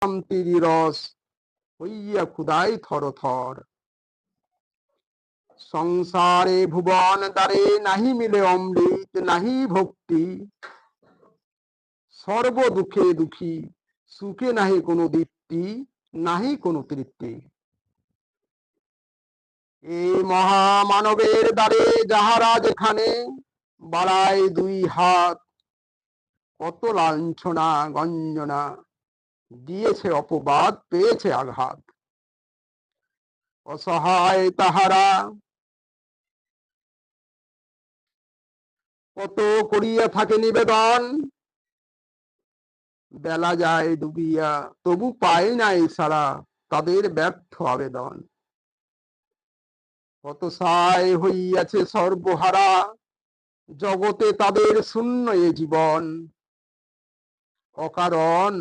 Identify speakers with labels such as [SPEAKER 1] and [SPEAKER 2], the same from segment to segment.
[SPEAKER 1] শান্তির রস হইয়া ক্ষুধায় থর থর। সংসারে ভুবন দ্বারে নাহি মিলে অমৃত, নাহি ভক্তি, সর্ব দুঃখে দুঃখী, সুখে নাহি কোনো দীপ্তি, নাহি কোনো তৃপ্তি। এই মহামানবের দ্বারে যাহারা যেখানে বাড়ায় দুই হাত, কত লাঞ্ছনা গঞ্জনা, দিয়েছে অপবাদ, পেয়েছে আঘাত। অসহায় তাহারা কত করিয়া থাকে নিবেদন, বেলা যায় ডুবিয়া তবু পায় নাই সারা তাদের ব্যর্থ আবেদন। কত সায় হইয়াছে সর্বহারা, জগতে তাদের শূন্য এ জীবন। অকারণ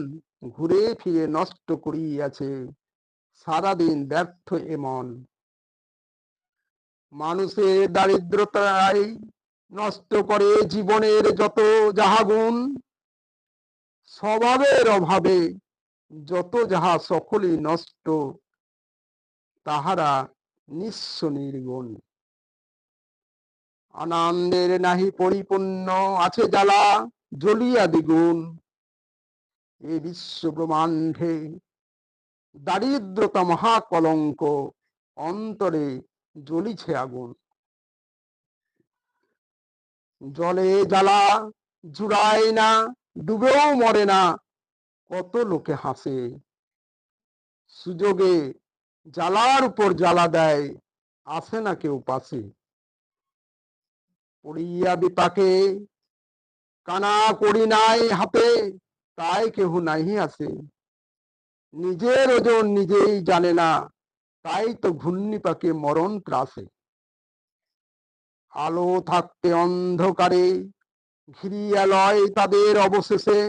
[SPEAKER 1] ঘুরে ফিরে নষ্ট করিয়াছে সারাদিন ব্যর্থ এমন। মানুষের দারিদ্রতায় নষ্ট করে জীবনের যত যাহা গুণ, স্বভাবের অভাবে যত যাহা সকলই নষ্ট, তাহারা নিঃস্ব নির্গুণ। আনন্দের নাহি পরিপূর্ণ আছে জ্বালা, জ্বলিয়া দ্বিগুণ। এ বিশ্ব ব্রহ্মাণ্ডে দারিদ্রতা মহাকলঙ্ক, অন্তরে জ্বলিছে আগুন। জলে জ্বালা জুড়ায় না, ডুবেও মরে না, কত লোকে হাসে। সুযোগে জ্বালার উপর জ্বালা দেয়, আসে না কেউ পাশে। পড়িয়া বিপাকে কানা করি নাই হাতে, তাই কেহ নাহি আসে। নিজের ওজন নিজেই জানে না, তাই তো ঘূর্ণি পাকে মরণ ত্রাসে। আলো থাকতে অন্ধকারে ঘিরিয়া লয় তাদের অবশেষে,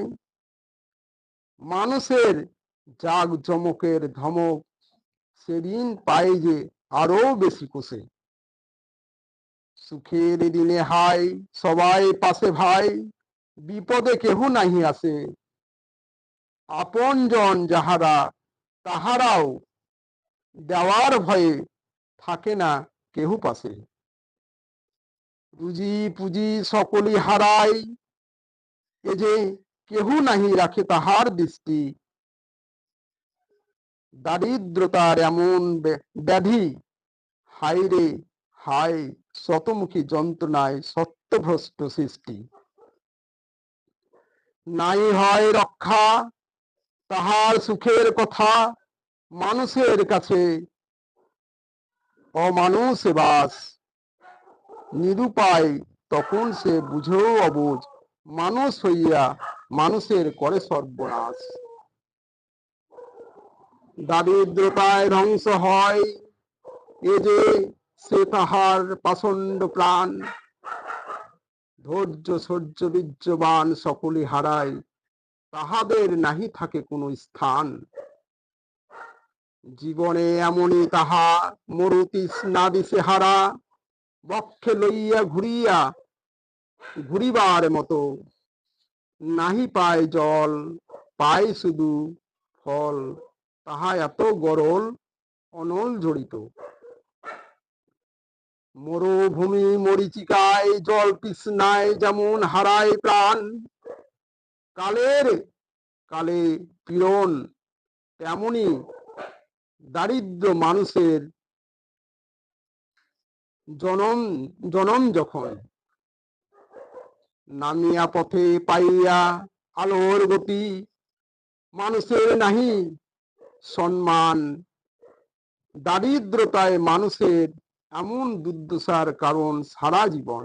[SPEAKER 1] মানুষের জাগ জমকের ধমক সেদিন পায় যে আরো বেশি কোষে। সুখের দিনে হাই সবাই পাশে ভাই, বিপদে কেহ নাহি আসে। আপন জন যাহারা তাহারাও দেওয়ার ভয়ে থাকে না কেহ পাশে। রুজি পুঁজি সকলই হারায়, এ যে কেহ নাহি রাখে তাহার দৃষ্টি। দারিদ্রতার এমন ব্যাধি, হায় রে হায়, শতমুখী যন্ত্রণায় সত্যভ্রষ্ট সৃষ্টি। নাই হয় রক্ষা তাহার সুখের কথা, মানুষের কাছে অমানুষে বাস। নিরুপায় তখন সে বুঝেও অবুঝ, মানুষ হইয়া মানুষের করে সর্বনাশ। দারিদ্রতায় ধ্বংস হয় এ যে সে তাহার পাষণ্ড প্রাণ। ধৈর্য সহ্য বীর্যবান সকলই হারায়, তাহাদের নাহি থাকে কোনো স্থান। জীবনে এমনই তাহা মরু তৃষ্ণা দিশে হারা, বক্ষে লইয়া ঘুরিবার মতো। নাহি পায় জল, পায় শুধু ফল, তাহা এত গরল অনল জড়িত। মরুভূমি মরীচিকায় জল তৃষ্ণায় যেমন হারায় প্রাণ, কালে পীড়ন তেমনি দারিদ্র মানুষের জনম যখন। নামিয়া পথে পাইয়া আলোর গতি, মানুষের নাহি সম্মান। দারিদ্রতায় মানুষের এমন দুর্দশার কারণ সারা জীবন।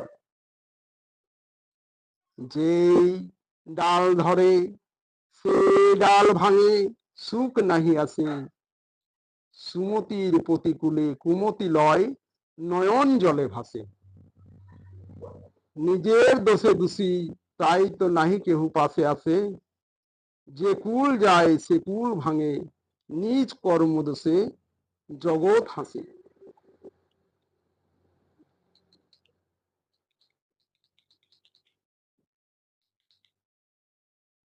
[SPEAKER 1] যেই ডাল ধরে সে ডাল ভাঙে, সুখ নাহি আসে। সুমতির প্রতিকূলে কুমতি লয়, নয়ন জলে ভাসে। নিজের দোষে দোষী, তাই তো নাহি কেহ পাশে আসে। যে কুল যায় সে কুল ভাঙে, নিজ কর্ম দোষে জগৎ হাসে।